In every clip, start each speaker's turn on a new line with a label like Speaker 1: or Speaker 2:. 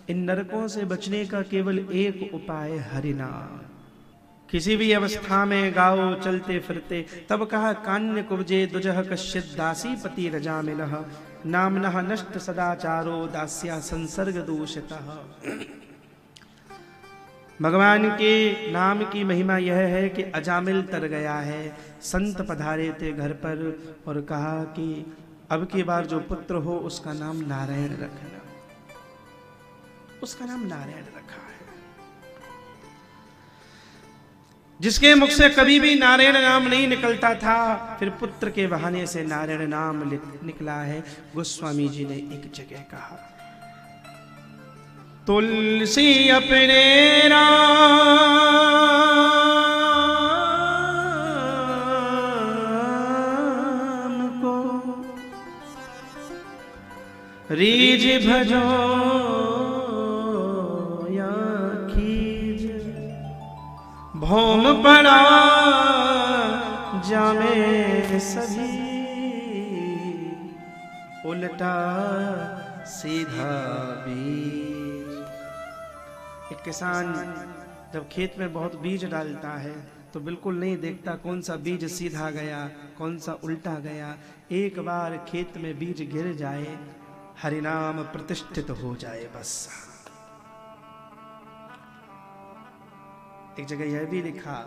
Speaker 1: इन नरकों से बचने का केवल एक उपाय हरि नाम। किसी भी अवस्था में गाओ चलते फिरते। तब कहा कान्य कुब्जे दुजह कश्चित दासी पति रजा मिलह नामनः नष्ट सदाचारो दास्या संसर्ग दूषितः। भगवान के नाम की महिमा यह है कि अजामिल तर गया है। संत पधारे थे घर पर और कहा कि अब की बार जो पुत्र हो उसका नाम नारायण रखना। उसका नाम नारायण रखा है। जिसके मुख से कभी भी नारायण नाम नहीं निकलता था, फिर पुत्र के बहाने से नारायण नाम निकला है। गोस्वामी जी ने एक जगह कहा, तुलसी अपने राम को रीझ भजो या खीज, भौम पड़ा जामे सभी उल्टा सीधा बीज। एक किसान जब खेत में बहुत बीज डालता है तो बिल्कुल नहीं देखता कौन सा बीज सीधा गया कौन सा उल्टा गया। एक बार खेत में बीज गिर जाए, हरिनाम प्रतिष्ठित हो जाए बस। एक जगह यह भी लिखा,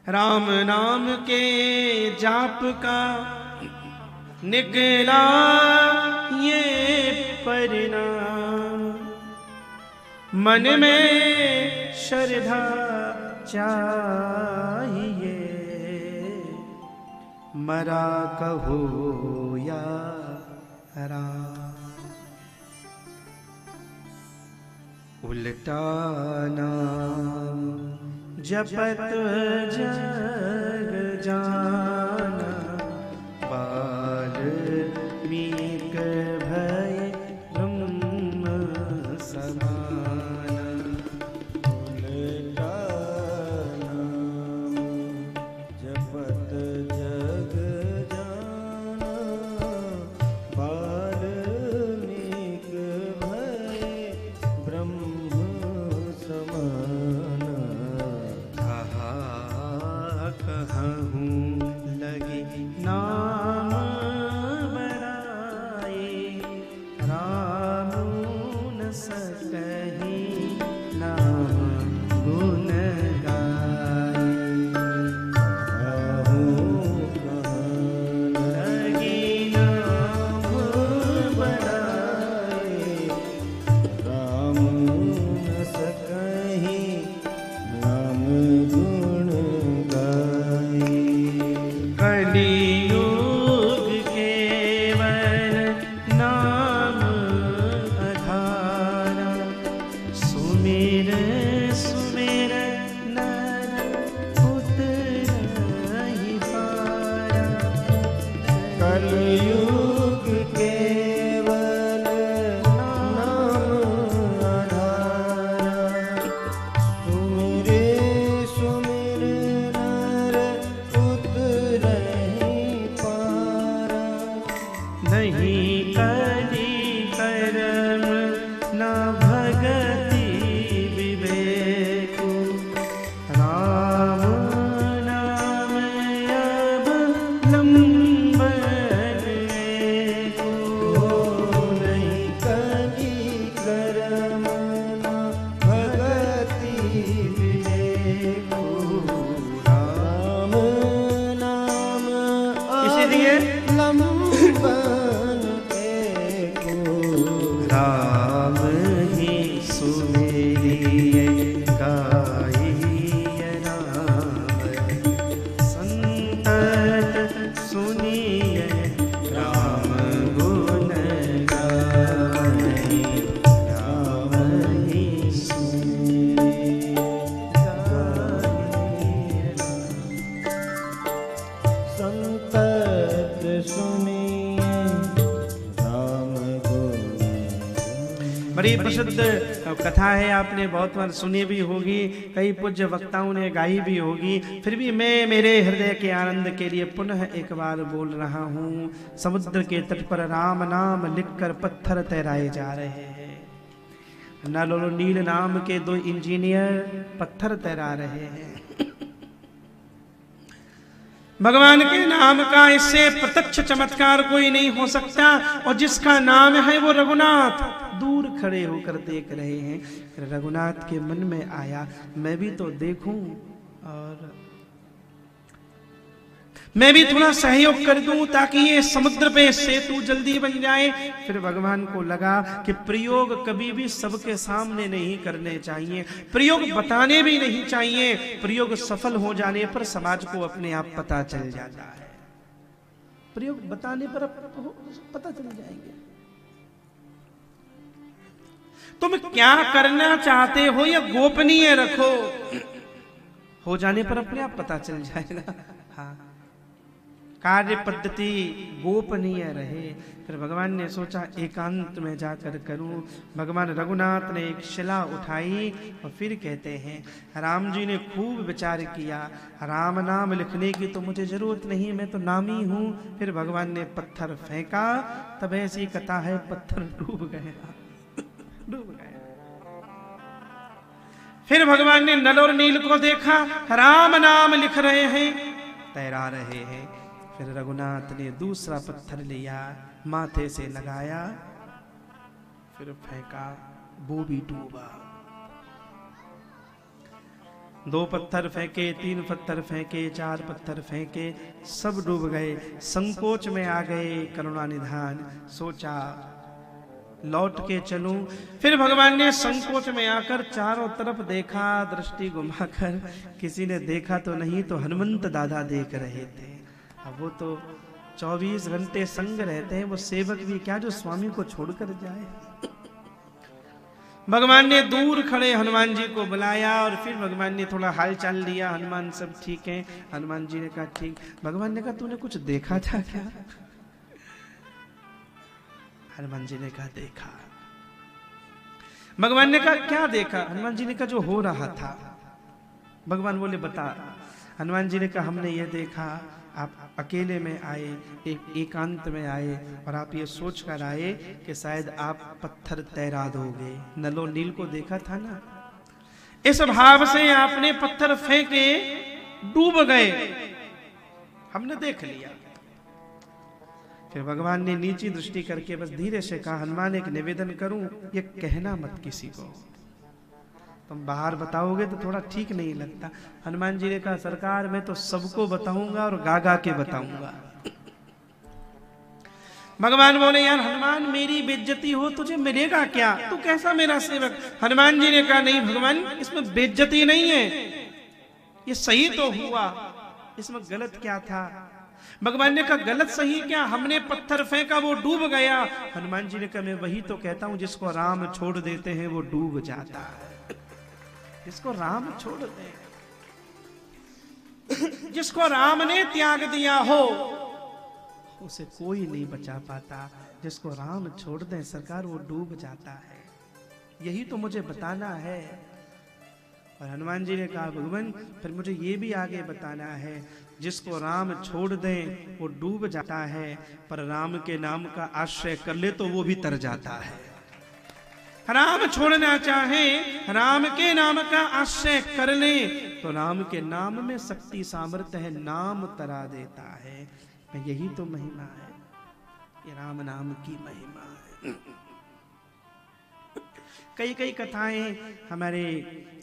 Speaker 1: राम नाम के जाप का निकला ये परिणाम, मन में श्रद्धा चाहिए, मरा कहो या राम। उल्टा नाम जपत जग जाना, वाल्मीकि भय ब्रह्म समाना।
Speaker 2: उल्टा नाम जपत जग जाना, वाल्मीकि भय ब्रह्म समाना।
Speaker 1: कहूँ लगी नाम बड़ाई, राम न सकही नाम गुण गाई। लगी नाम
Speaker 2: बड़ाई, राम न सकहि नाम गुण गाई।
Speaker 1: कलियुग केवल नाम आधारा, सुमिर सुमिर नर उतरहि पारा।
Speaker 2: कलयुग केवल नाम आधारा, सुमिरे सुमिर नर उतरहि पारा।
Speaker 1: नहीं कली कर्म न भगति विवेको, राम नाम अवलंबन एको।
Speaker 2: नहीं कली कर्म न भगति विवेको, राम नाम
Speaker 1: इसीलिए
Speaker 2: अवलंबन एको।
Speaker 1: राम ही सुमेरिय गाइय नाम, संतत सुनिय राम गुण गाई। राम ही सुमेरिय गाइय
Speaker 2: संतत सुनिए राम गुण।
Speaker 1: बड़ी प्रसिद्ध कथा है, आपने बहुत बार सुनी भी होगी, कई पूज्य वक्ताओं ने गाई भी होगी, फिर भी मैं मेरे हृदय के आनंद के लिए पुनः एक बार बोल रहा हूँ। समुद्र के तट पर राम नाम लिखकर पत्थर तैराए जा रहे हैं। नल और नील नाम के दो इंजीनियर पत्थर तैरा रहे हैं। भगवान के नाम का इससे प्रत्यक्ष चमत्कार कोई नहीं हो सकता, और जिसका नाम है वो रघुनाथ दूर खड़े होकर देख रहे हैं। रघुनाथ के मन में आया, मैं भी तो देखूं और मैं भी थोड़ा सहयोग कर दूं ताकि ये समुद्र पे सेतु जल्दी बन जाए। फिर भगवान को लगा कि प्रयोग कभी भी सबके सामने नहीं करने चाहिए, प्रयोग बताने भी नहीं चाहिए। प्रयोग सफल हो जाने पर समाज को अपने आप पता चल जाता है, प्रयोग बताने पर पता चल जाएंगे। तुम क्या करना चाहते हो ये गोपनीय रखो, हो जाने पर अपने आप पता चल जाएगा। हाँ, कार्य पद्धति गोपनीय रहे। फिर भगवान ने सोचा एकांत में जाकर करूं। भगवान रघुनाथ ने एक शिला उठाई और फिर कहते हैं, राम जी ने खूब विचार किया, राम नाम लिखने की तो मुझे जरूरत नहीं, मैं तो नामी हूं। फिर भगवान ने पत्थर फेंका, तब ऐसी कथा है पत्थर डूब गया, डूब गया। फिर भगवान ने नल और नील को देखा, राम नाम लिख रहे हैं, तैरा रहे हैं। फिर रघुनाथ ने दूसरा पत्थर लिया, माथे से लगाया, फिर फेंका, वो भी डूबा। 2 पत्थर फेंके, 3 पत्थर फेंके, 4 पत्थर फेंके, सब डूब गए। संकोच में आ गए करुणा निधान, सोचा लौट के चलूं। फिर भगवान ने संकोच में आकर चारों तरफ देखा, दृष्टि घुमाकर, किसी ने देखा तो नहीं, तो हनुमंत दादा देख रहे थे। अब वो तो 24 घंटे संग रहते हैं, वो सेवक भी क्या जो स्वामी को छोड़कर जाए। भगवान ने दूर खड़े हनुमान जी को बुलाया और फिर भगवान ने थोड़ा हाल चाल लिया, हनुमान सब ठीक है? हनुमान जी ने कहा ठीक। भगवान ने कहा तूने कुछ देखा था क्या? हनुमान जी ने कहा देखा। भगवान ने कहा क्या देखा? हनुमान जी ने कहा जो हो रहा था। भगवान बोले बता। हनुमान जी ने कहा हमने ये देखा, आप अकेले में आए, एकांत में आए, और आप ये सोच कर आए कि शायद आप पत्थर तैरा दोगे। नलो नील को देखा था ना, इस भाव से आपने पत्थर फेंके, डूब गए, हमने देख लिया। फिर भगवान ने नीची दृष्टि करके बस धीरे से कहा, हनुमान एक निवेदन करूं, ये कहना मत किसी को, तुम बाहर बताओगे तो थोड़ा ठीक नहीं लगता। हनुमान जी ने कहा सरकार मैं तो सबको बताऊंगा और गा गा के बताऊंगा। भगवान बोले यार हनुमान मेरी बेइज्जती हो तुझे मिलेगा क्या, तू कैसा मेरा सेवक। हनुमान जी ने कहा नहीं भगवान इसमें बेइज्जती नहीं है, ये सही तो हुआ, इसमें गलत क्या था। भगवान ने कहा गलत सही क्या, हमने पत्थर फेंका वो डूब गया। हनुमान जी ने कहा मैं वही तो कहता हूं, जिसको राम छोड़ देते हैं वो डूब जाता है। जिसको राम छोड़ दे, जिसको राम ने त्याग दिया हो उसे कोई नहीं बचा पाता। जिसको राम छोड़ दे सरकार वो डूब जाता है, यही तो मुझे बताना है। और हनुमान जी ने कहा भगवान फिर मुझे ये भी आगे बताना है, जिसको राम छोड़ दें वो डूब जाता है, पर राम के नाम का आश्रय कर ले तो वो भी तर जाता है। राम छोड़ना चाहे, राम के नाम का आश्रय कर ले तो राम के नाम में शक्ति सामर्थ्य है, नाम तरा देता है। यही तो महिमा है, ये राम नाम की महिमा है। कई कई कथाएं हमारे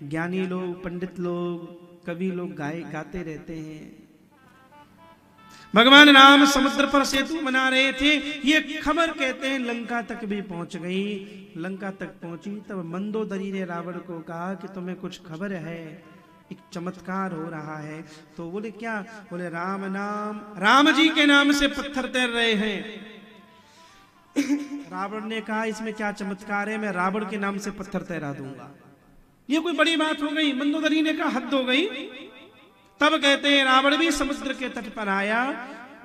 Speaker 1: ज्ञानी लोग, पंडित लोग, कवि लोग गाते रहते हैं। भगवान राम समुद्र पर सेतु बना रहे थे, ये खबर कहते हैं लंका तक भी पहुंच गई। लंका तक पहुंची तब मंदोदरी ने रावण को कहा कि तुम्हें कुछ खबर है, एक चमत्कार हो रहा है। तो बोले क्या? बोले राम नाम, राम जी के नाम से पत्थर तैर रहे हैं। रावण ने कहा इसमें क्या चमत्कार है, मैं रावण के नाम से पत्थर तैरा दूंगा। ये कोई बड़ी बात हो गई? मंदोदरी ने कहा हद हो गई। तब कहते हैं रावण भी समुद्र के तट पर आया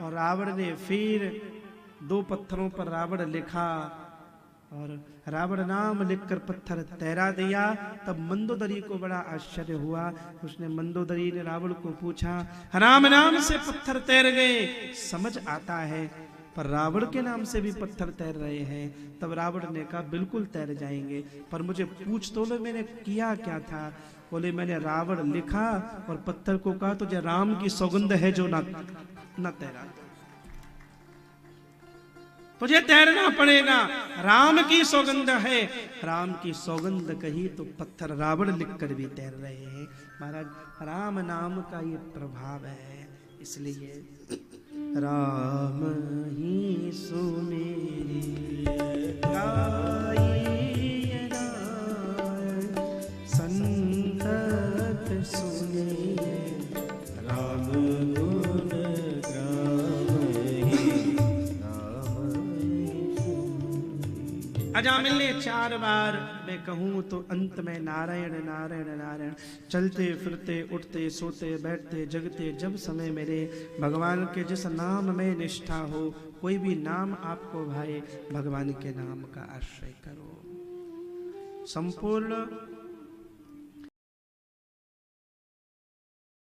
Speaker 1: और रावण ने फिर 2 पत्थरों पर रावण लिखा और रावण नाम लिखकर पत्थर तैरा दिया। तब मंदोदरी को बड़ा आश्चर्य हुआ। उसने मंदोदरी ने रावण को पूछा, राम नाम से पत्थर तैर गए, समझ आता है, पर रावण के नाम से भी पत्थर तैर रहे हैं। तब रावण ने कहा, बिल्कुल तैर जाएंगे, पर मुझे पूछ तो लो मैंने किया क्या था। बोले, मैंने रावण लिखा और पत्थर को कहा, तुझे राम की सौगंध है जो ना तैरा, तुझे तैरना पड़ेगा, राम की सौगंध है। राम की सौगंध कही तो पत्थर रावण लिखकर भी तैर रहे हैं। महाराज, राम नाम का ये प्रभाव है, इसलिए राम ही सुमेरी गाइए नाम, संतत सुनिए राम गुण अजामिल ने 4 बार मैं कहूँ तो अंत में नारायण नारायण नारायण, चलते फिरते उठते सोते बैठते जगते जब समय मेरे भगवान के जिस नाम में निष्ठा हो, कोई भी नाम आपको भाए, भगवान के नाम का आश्रय करो। संपूर्ण